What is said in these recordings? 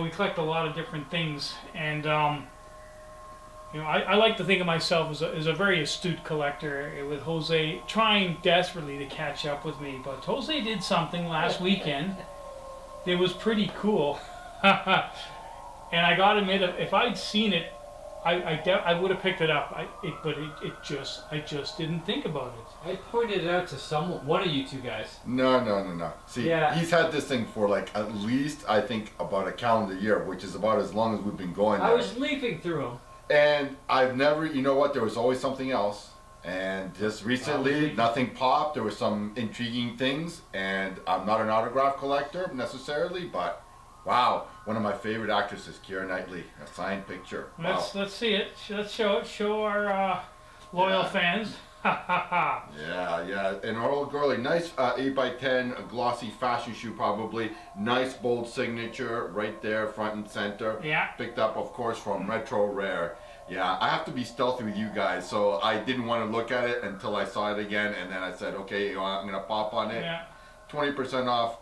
we collect a lot of different things, and I like to think of myself as a very astute collector, with Jose trying desperately to catch up with me. But Jose did something last weekend that was pretty cool. And I gotta admit, if I'd seen it, I would have picked it up. I just didn't think about it. I pointed it out to one of you two guys. No. See, Yeah. he's had this thing for like at least, I think, about a calendar year, which is about as long as we've been going I there. was leafing through them. And I've never, you know what, there was always something else. And just recently, nothing popped. There were some intriguing things. And I'm not an autograph collector necessarily, but wow, one of my favorite actresses, Keira Knightley, a signed picture. Wow. Let's see it. Let's show it. Show our loyal fans. Yeah. And Earl Gurley, nice 8x10, a glossy fashion shoe probably. Nice bold signature right there, front and center. Yeah. Picked up, of course, from Retro Rare. Yeah, I have to be stealthy with you guys, so I didn't want to look at it until I saw it again, and then I said, okay, I'm going to pop on it. Yeah. 20% off.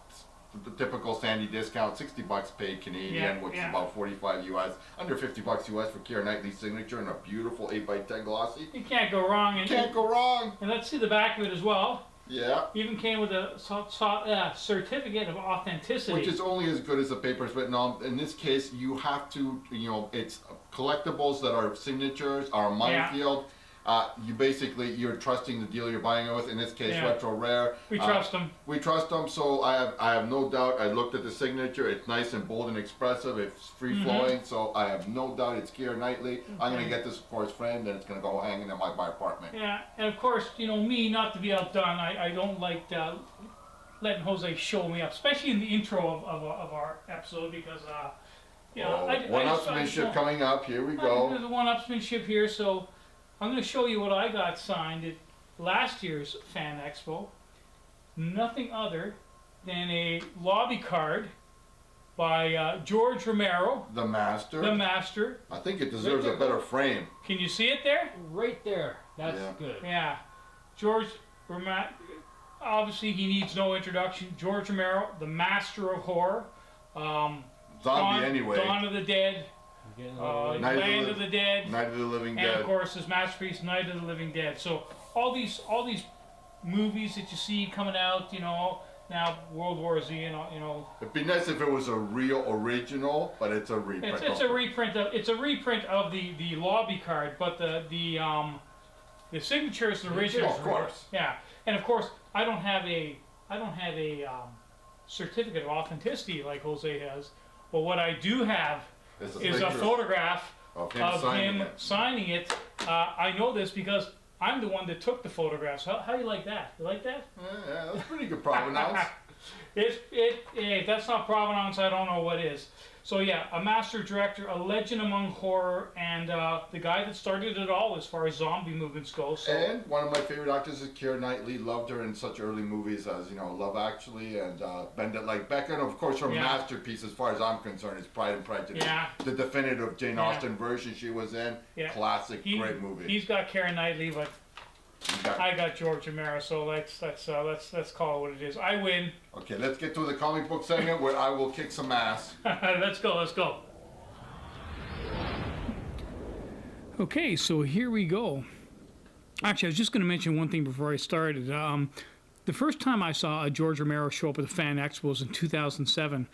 The typical Sandy discount, $60 paid Canadian, which is about 45 US, under $50 US for Keira Knightley's signature, and a beautiful 8x10 glossy. You can't go wrong. And Can't go wrong. And let's see the back of it as well. Yeah. Even came with a certificate of authenticity. Which is only as good as the paper is written on. In this case, you have to, it's collectibles that are signatures, are a minefield. You're trusting the dealer you're buying it with. In this case, Retro Rare. We trust them. We trust them, so I have no doubt. I looked at the signature. It's nice and bold and expressive. It's free flowing, so I have no doubt it's Keira Knightley. I'm gonna get this for his friend, and it's gonna go hanging in my apartment. Yeah, and of course, me, not to be outdone. I don't like letting Jose show me up, especially in the intro of our episode, because one-upsmanship coming up. Here we go. There's a one-upsmanship here, so I'm going to show you what I got signed at last year's Fan Expo. Nothing other than a lobby card by George Romero. The Master. The Master. I think it deserves a better frame. Can you see it there? Right there. That's good. Yeah. George Romero, obviously he needs no introduction. George Romero, the master of horror. Zombie anyway. Dawn of the Dead. Land of the Dead, Night of the Living Dead, and of course his masterpiece, Night of the Living Dead. So all these movies that you see coming out, now World War Z, It'd be nice if it was a real original, but it's a reprint. It's a reprint of the lobby card, but the signature is the original. Of course. Yeah, and of course I don't have a certificate of authenticity like Jose has, but what I do have is a photograph of him signing it. I know this because I'm the one that took the photographs. How do you like that? You like that? Yeah, that's pretty good provenance. If that's not provenance, I don't know what is. So yeah, a master director, a legend among horror, and the guy that started it all as far as zombie movements go. So. And one of my favorite actors is Keira Knightley. Loved her in such early movies as Love Actually and Bend It Like Becca. And of course her masterpiece, as far as I'm concerned, is Pride and Prejudice. Yeah. The definitive Jane Austen version she was in. Yeah. Classic, great movie. He's got Keira Knightley, but I got George Romero, so let's call it what it is. I win. Okay, let's get to the comic book segment where I will kick some ass. Let's go. Okay, so here we go. Actually, I was just going to mention one thing before I started. The first time I saw a George Romero show up at the Fan Expo was in 2007.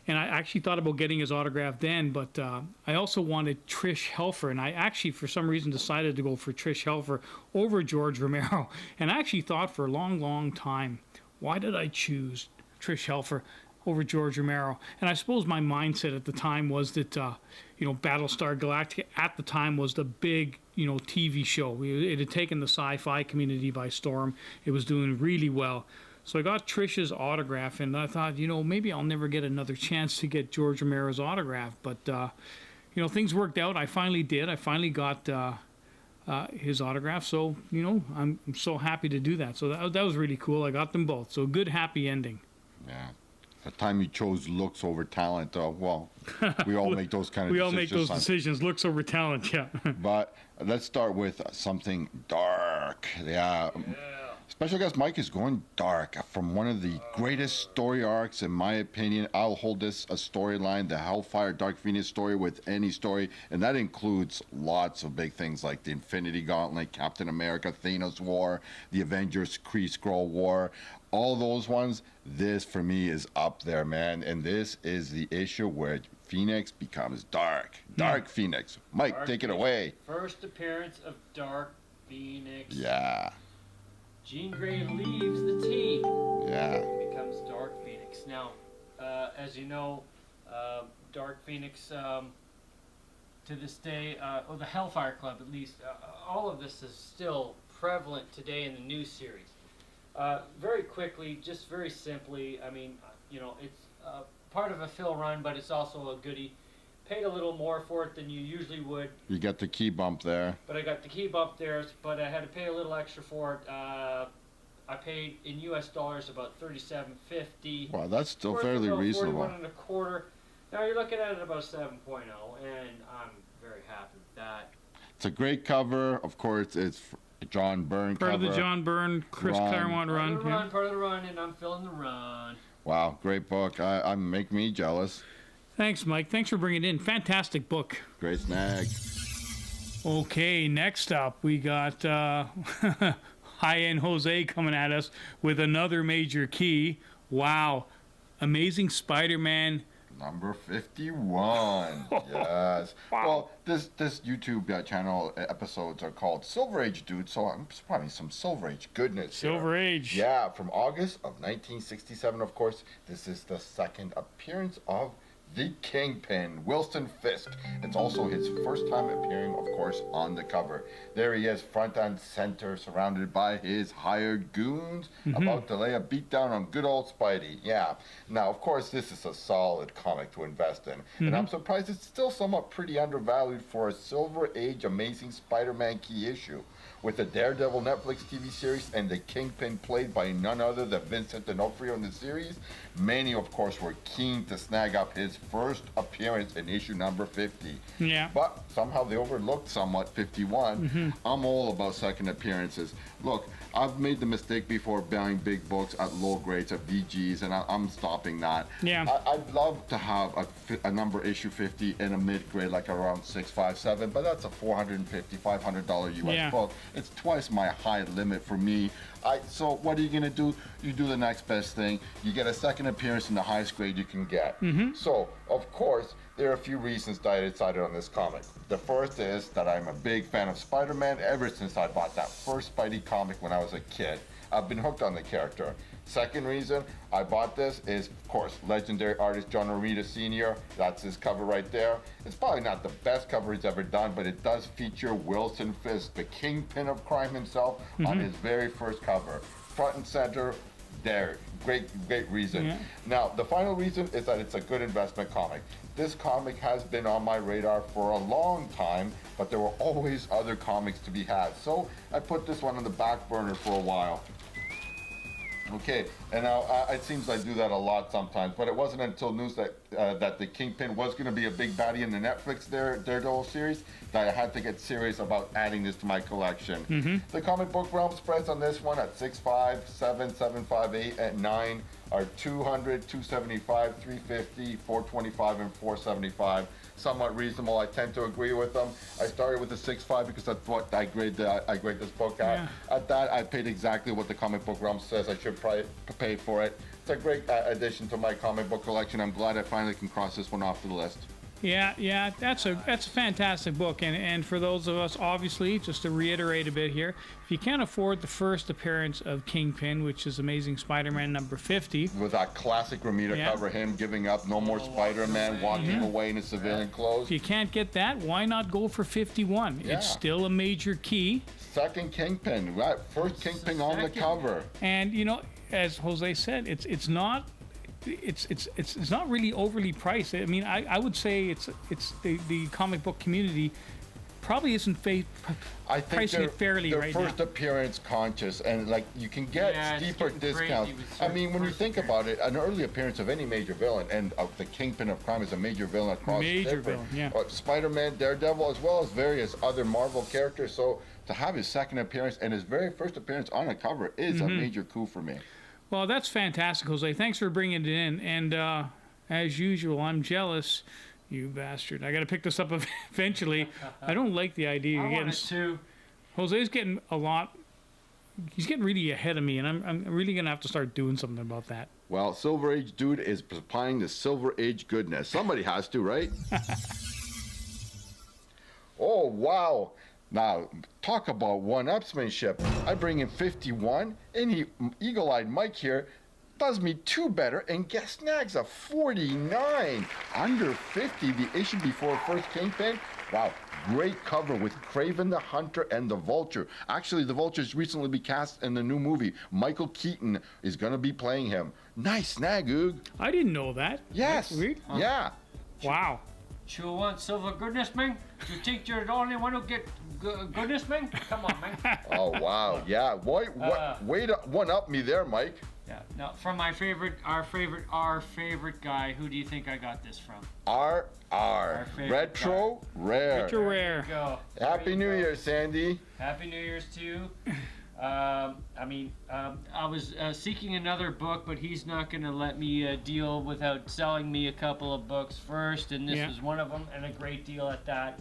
And I actually thought about getting his autograph then, but I also wanted Trish Helfer, and I actually, for some reason, decided to go for Trish Helfer over George Romero. And I actually thought for a long, long time, why did I choose Trish Helfer over George Romero? And I suppose my mindset at the time was that, Battlestar Galactica at the time was the big, TV show. It had taken the sci-fi community by storm. It was doing really well. So I got Trish's autograph, and I thought, maybe I'll never get another chance to get George Romero's autograph. But, things worked out. I finally did. I finally got his autograph. So, I'm so happy to do that. So that was really cool. I got them both. So good, happy ending. Yeah. The time you chose looks over talent, we all make those kind of decisions. We all make those decisions, looks over talent, yeah. But let's start with something dark. Yeah. Special guest Mike is going dark from one of the greatest story arcs, in my opinion. I'll hold this a storyline, the Hellfire Dark Phoenix story, with any story, and that includes lots of big things like the Infinity Gauntlet, Captain America, Thanos War, the Avengers Kree Skrull War, all those ones. This for me is up there, man, and this is the issue where Phoenix becomes Dark Phoenix. Mike, Dark take it Phoenix. away. First appearance of Dark Phoenix. Yeah, Jean Grey leaves the team. yeah. Becomes Dark Phoenix. Now, as you know, Dark Phoenix, to this day, or the Hellfire Club at least, all of this is still prevalent today in the new series. Very quickly, just very simply, I mean, it's part of a fill run, but it's also a goodie. Paid a little more for it than you usually would, You got the key bump there. but I got the key bump there, but I had to pay a little extra for it. I paid in US dollars about $37.50. Wow, that's still Worth fairly about reasonable. 41 and a quarter. Now you're looking at it about 7.0, and I'm very happy with that. It's a great cover. Of course, it's John Byrne Part cover. of the John Byrne, Chris Run. Claremont Part run. of the Yeah. run, part of the run, and I'm filling the run. Wow, great book. I make me jealous. Thanks, Mike. Thanks for bringing it in. Fantastic book. Great snag. Okay, next up we got high-end Jose coming at us with another major key. Wow, Amazing Spider-Man. Number 51. Yes. Wow. Well, this YouTube channel episodes are called Silver Age Dude, so I'm probably some Silver Age goodness here. Silver Age. Yeah, from August of 1967, of course. This is the second appearance of the Kingpin, Wilson Fisk. It's also his first time appearing, of course, on the cover. There he is, front and center, surrounded by his hired goons, about to lay a beatdown on good old Spidey. Yeah. Now, of course, this is a solid comic to invest in, and I'm surprised it's still somewhat pretty undervalued for a Silver Age Amazing Spider-Man key issue. With the Daredevil Netflix TV series and the Kingpin played by none other than Vincent D'Onofrio in the series, many, of course, were keen to snag up his first appearance in issue number 50. Yeah. But somehow they overlooked somewhat 51. I'm all about second appearances. Look, I've made the mistake before buying big books at low grades at VGs, and I'm stopping that. Yeah. I'd love to have a number issue 50 in a mid grade, like around 657, but that's a $450, $500 US Yeah. book. It's twice my high limit for me. So what are you gonna do? You do the next best thing. You get a second appearance in the highest grade you can get. So of course there are a few reasons that I decided on this comic. The first is that I'm a big fan of Spider-Man ever since I bought that first Spidey comic when I was a kid. I've been hooked on the character. Second reason I bought this is, of course, legendary artist John Romita Sr. That's his cover right there. It's probably not the best cover he's ever done, but it does feature Wilson Fisk, the kingpin of crime himself, on his very first cover. Front and center, there. Great reason. Yeah. Now, the final reason is that it's a good investment comic. This comic has been on my radar for a long time, but there were always other comics to be had. So I put this one on the back burner for a while. Okay, and now it seems I do that a lot sometimes, but it wasn't until news that that the Kingpin was going to be a big baddie in the Netflix Daredevil series that I had to get serious about adding this to my collection. The comic book realm spreads on this one at 6.5, 7, 7.58, at 9 are 200, 275, 350, 425, and 475. Somewhat reasonable. I tend to agree with them. I started with the 6.5 because that's what I grade this book at. Yeah. At that, I paid exactly what the comic book realm says I should pay for it. It's a great addition to my comic book collection. I'm glad I finally can cross this one off the list. Yeah, that's a fantastic book, and for those of us, obviously, just to reiterate a bit here, if you can't afford the first appearance of Kingpin, which is Amazing Spider-Man number 50, With that classic Romita Yeah. cover, him giving up, no more Spider-Man, walking away in his civilian clothes. if you can't get that, why not go for 51? Yeah. It's still a major key, Second Kingpin, right? First Kingpin on the second. cover. and as Jose said, it's not. It's not really overly priced. I mean, I would say it's the comic book community probably isn't I think pricing it fairly they're right first now. appearance conscious, and like you can get Yeah, it's steeper getting crazy discounts. with I mean, when you first think about it, an early appearance of any major villain, and the Kingpin of crime is a major villain across Major different- villain, yeah. Spider-Man, Daredevil, as well as various other Marvel characters. So to have his second appearance and his very first appearance on a cover is a major coup for me. Well, that's fantastic, Jose. Thanks for bringing it in. And as usual, I'm jealous. You bastard. I got to pick this up eventually. I don't like the idea. I want it too. Jose's getting a lot. He's getting really ahead of me, and I'm really going to have to start doing something about that. Well, Silver Age Dude is supplying the Silver Age goodness. Somebody has to, right? Oh, wow. Now, talk about one-upsmanship. I bring in 51, and Eagle-Eyed Mike here does me two better and snags a 49. Under 50, the issue before first Kingpin. Wow, great cover with Kraven the Hunter and the Vulture. Actually, the Vulture's recently been cast in the new movie. Michael Keaton is going to be playing him. Nice snag, Oog. I didn't know that. Yes. Weird. Yeah. Wow. You want silver goodness, man? You think you're the only one who get goodness, man? Come on, man. Oh, wow. Yeah. Way to one-up me there, Mike. Yeah. Now, from our favorite guy, who do you think I got this from? R. favorite Retro Rare. Retro Rare. There you go. Happy New Year, Sandy. Happy New Year's to you. I was seeking another book, but he's not going to let me deal without selling me a couple of books first, and this was one of them, and a great deal at that.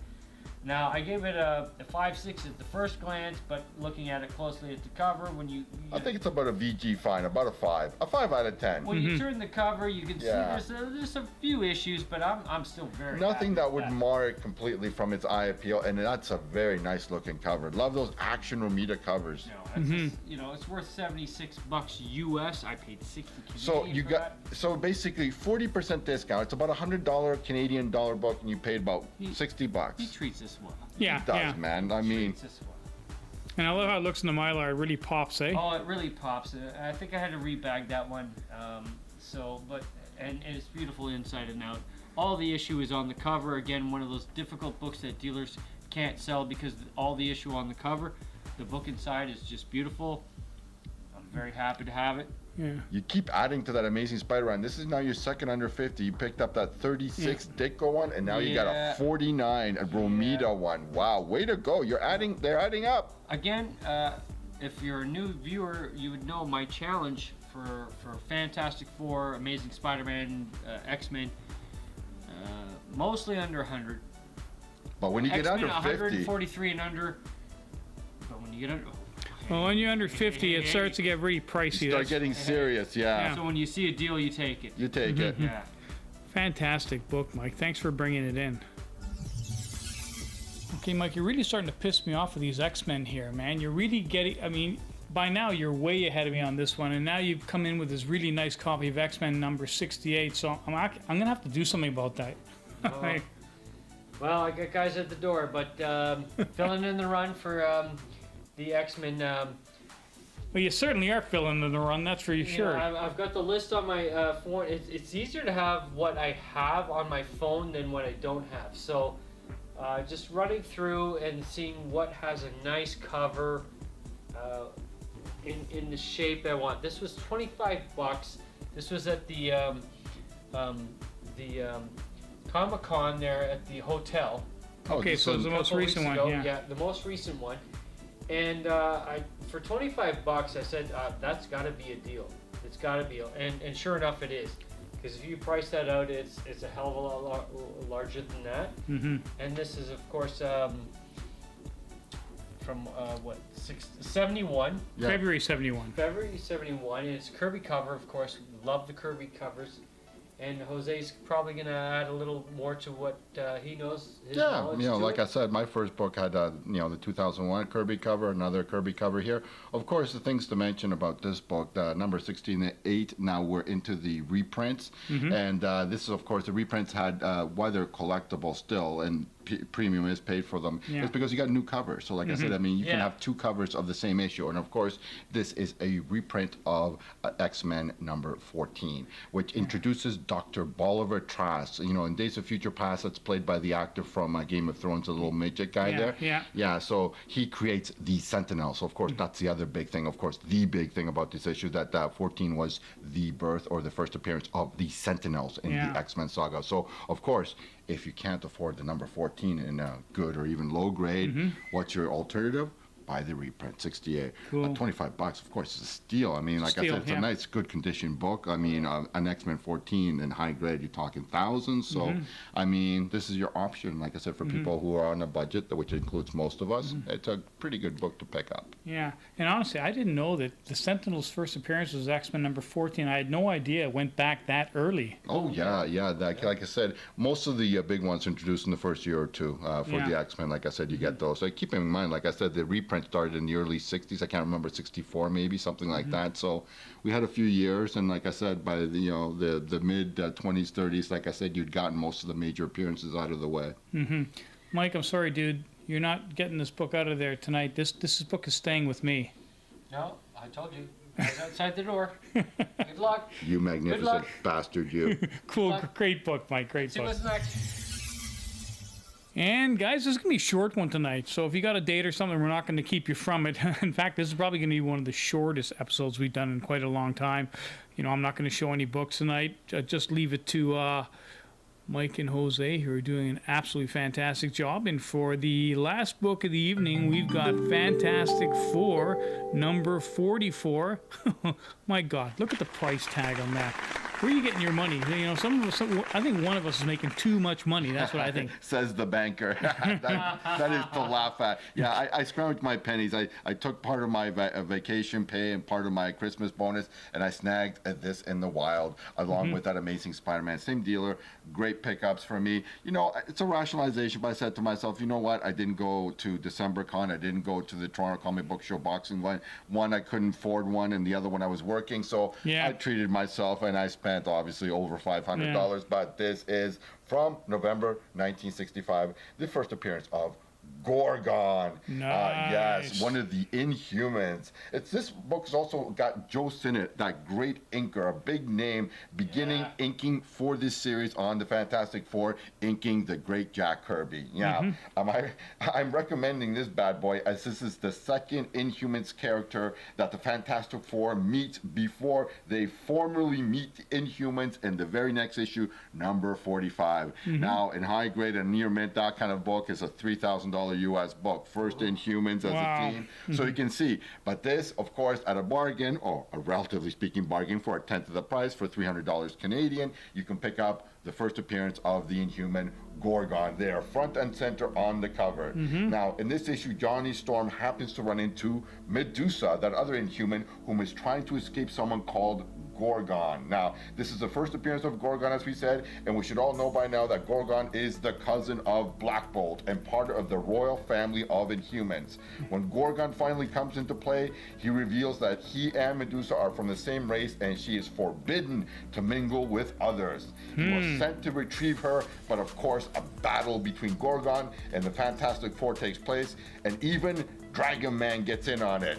Now, I gave it a 5.6 at the first glance, but looking at it closely at the cover, when you I think it's about a VG fine, about a 5. A 5 out of 10. when you turn the cover, you can see there's a few issues, but I'm still very Nothing happy that with would mar it completely from its eye appeal, and that's a very nice looking cover. Love those Action Romita covers. It's just, it's worth $76 US. I paid 60 Canadian So you for got that. basically 40% discount. It's about $100 Canadian dollar book, and you paid about $60. He treats us well. Yeah, He does, man. I mean, Treats us well. And I love how it looks in the Mylar. It really pops, eh? Oh, it really pops. I think I had to rebag that one. And it's beautiful inside and out. All the issue is on the cover. Again, one of those difficult books that dealers can't sell because all the issue on the cover. The book inside is just beautiful. I'm very happy to have it. Yeah. you keep adding to that Amazing Spider-Man. This is now your second under 50. You picked up that 36 Ditko one, and now you got a 49 a Romita one. Wow, way to go. They're adding up. Again, if you're a new viewer, you would know my challenge for Fantastic Four, Amazing Spider-Man, X-Men, mostly under 100. But when you get X-Men, under 50, 143 and under. But when you get under, Well, when you're under 50, it starts to get really pricey. start That's getting serious. Yeah. so when you see a deal, you take it. You take it. Yeah. fantastic book, Mike. Thanks for bringing it in. Okay, Mike, you're really starting to piss me off with these X-Men here, man. You're really getting, I mean, by now you're way ahead of me on this one, and now you've come in with this really nice copy of X-Men number 68, so I'm going to have to do something about that. Well, I got guys at the door, but filling in the run for the X-Men. Well, you certainly are filling in the run, that's for sure. I've got the list on my phone. It's easier to have what I have on my phone than what I don't have. So just running through and seeing what has a nice cover in the shape I want. This was $25. This was at the Comic-Con there at the hotel. Okay, so it's the most recent one, Yeah, the most recent one. And for $25, I said that's got to be a deal. It's got to be, and sure enough, it is. Because if you price that out, it's a hell of a lot larger than that. Mm-hmm. And this is, of course, from 71. Yeah. February 71. February 71, and it's Kirby cover, of course. Love the Kirby covers. And Jose's probably going to add a little more to what he knows. His knowledge to like it. I said, my first book had the 2001 Kirby cover, another Kirby cover here. Of course, the things to mention about this book, number 16-8, now we're into the reprints. Mm-hmm. And this is, of course, the reprints had, why they're collectible still, and premium is paid for them. Yeah. It's because you got new covers. So like I said, I mean, you can Yeah. have two covers of the same issue. And of course, this is a reprint of X-Men number 14, which introduces Dr. Bolivar Trask. In Days of Future Past, that's played by the actor from Game of Thrones, the little midget guy there. Yeah. Yeah, so he creates the Sentinel. So of course, that's the other big thing. Of course, the big thing about this issue, that 14 was the birth or the first appearance of the Sentinels in the X-Men saga. So of course, if you can't afford the number 14 in a good or even low grade, what's your alternative? buy the reprint, 68. Cool. $25, of course, is a steal. I mean, like I Steal, said, it's yeah. a nice, good condition book. I mean, an X-Men 14 in high grade, you're talking thousands. So, I mean, this is your option, like I said, for people who are on a budget, which includes most of us. It's a pretty good book to pick up. Yeah, and honestly, I didn't know that the Sentinel's first appearance was X-Men number 14. I had no idea it went back that early. Oh, yeah. Like I said, most of the big ones introduced in the first year or two for Yeah. the X-Men. Like I said, you get those. So keep in mind, like I said, the reprint started in the early 60s. I can't remember, 64 maybe, something like that. So we had a few years, and like I said, by the mid 20s, 30s, like I said, you'd gotten most of the major appearances out of the way. Mike, I'm sorry, dude. You're not getting this book out of there tonight. This book is staying with me. No, I told you. I was outside the door. Good luck. You magnificent luck. bastard, you. Cool, Fuck. great book, Mike. Great See book. what's next. And guys, this is gonna be a short one tonight. So if you got a date or something, we're not gonna keep you from it. In fact, this is probably gonna be one of the shortest episodes we've done in quite a long time. I'm not gonna show any books tonight. Just leave it to Mike and Jose, who are doing an absolutely fantastic job. And for the last book of the evening, we've got Fantastic Four, number 44. My God, look at the price tag on that. Where are you getting your money? I think one of us is making too much money. That's what I think. Says the banker. that is to laugh at. Yeah, I scrounged my pennies. I took part of my vacation pay and part of my Christmas bonus, and I snagged this in the wild, along with that Amazing Spider-Man. Same dealer, great pickups for me. It's a rationalization, but I said to myself, you know what? I didn't go to December Con. I didn't go to the Toronto Comic Book Show boxing one. One, I couldn't afford one, and the other one I was working. So Yeah. I treated myself, and I spent obviously over $500. But this is from November 1965, the first appearance of Gorgon. Nice. Yes, one of the Inhumans. This book has also got Joe Sinnott, that great inker, a big name, beginning inking for this series on the Fantastic Four, inking the great Jack Kirby. Yeah, I'm recommending this bad boy as this is the second Inhumans character that the Fantastic Four meets before they formally meet the Inhumans in the very next issue, number 45. Now, in high grade and near mint, that kind of book is a $3,000 US book, first Inhumans as a team. So you can see, but this, of course, at a bargain, or a relatively speaking bargain for a tenth of the price, for $300 Canadian, you can pick up the first appearance of the Inhuman Gorgon there, front and center on the cover. Now, in this issue, Johnny Storm happens to run into Medusa, that other Inhuman, whom is trying to escape someone called Gorgon. Now, this is the first appearance of Gorgon, as we said, and we should all know by now that Gorgon is the cousin of Black Bolt and part of the royal family of Inhumans. When Gorgon finally comes into play, he reveals that he and Medusa are from the same race, and she is forbidden to mingle with others. He was sent to retrieve her, but of course, a battle between Gorgon and the Fantastic Four takes place, and even Dragon Man gets in on it.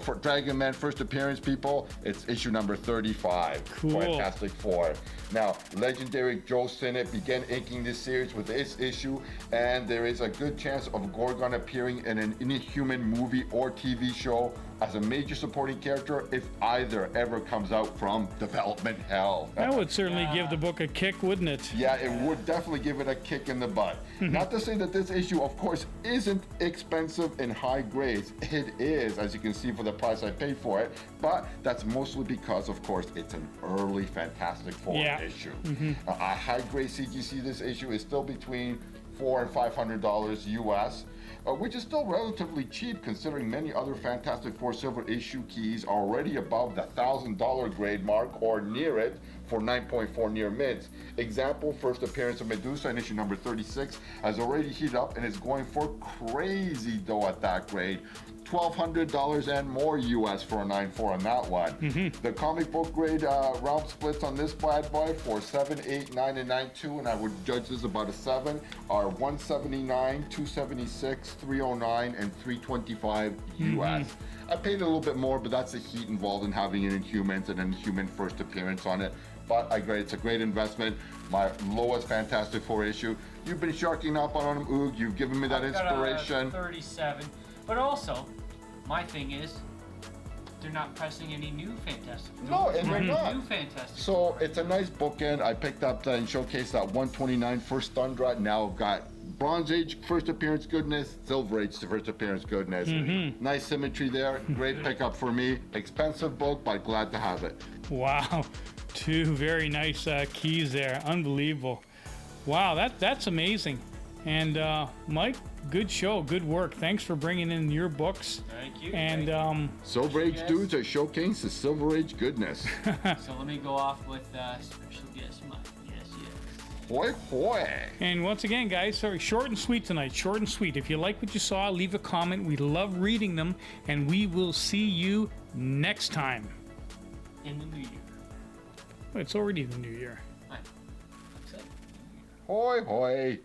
For Dragon Man first appearance, people, it's issue number 35. Cool. Fantastic Four. Now, legendary Joe Sinnott began inking this series with this issue, and there is a good chance of Gorgon appearing in an Inhuman movie or TV show as a major supporting character if either ever comes out from development hell. That would certainly give the book a kick, wouldn't it? Yeah, it would definitely give it a kick in the butt. Not to say that this issue, of course, isn't expensive in high grades. It is, as you can see, for the price I paid for it, but that's mostly because, of course, it's an early Fantastic Four issue. A high grade CGC this issue is still between $400 and $500 US. Which is still relatively cheap considering many other Fantastic Four silver issue keys are already above the $1,000 grade mark or near it for 9.4 near mints. Example, first appearance of Medusa in issue number 36 has already heated up and is going for crazy dough at that grade. $1,200 and more US for a 9.4 on that one. The comic book grade realm splits on this bad boy for 7, 8, 9, and 9.2, and I would judge this about a 7, are 179, 276, 309, and 325 US. I paid a little bit more, but that's the heat involved in having an Inhumans and an Inhuman first appearance on it. But I agree, it's a great investment. My lowest Fantastic Four issue. You've been sharking up on them, Oog. You've given me that inspiration. 37. But also, my thing is, they're not pressing any new Fantastic. No, and they're not. New Fantastic. So it's a nice bookend. I picked up and showcased that 129 first Thundra. Now I've got Bronze Age first appearance goodness, Silver Age first appearance goodness. Nice symmetry there. Great pickup for me. Expensive book, but glad to have it. Wow, two very nice keys there. Unbelievable. Wow, that's amazing. And Mike, good show, good work. Thanks for bringing in your books. Thank you. And Silver Age guys. dudes are showcasing the Silver Age goodness. So let me go off with special guest Mike. Yes. Hoy hoy. and once again, guys, sorry, short and sweet tonight. Short and sweet. If you like what you saw, leave a comment. We love reading them, and we will see you next time. In the new year. It's already the new year. Hi. Hoy hoy.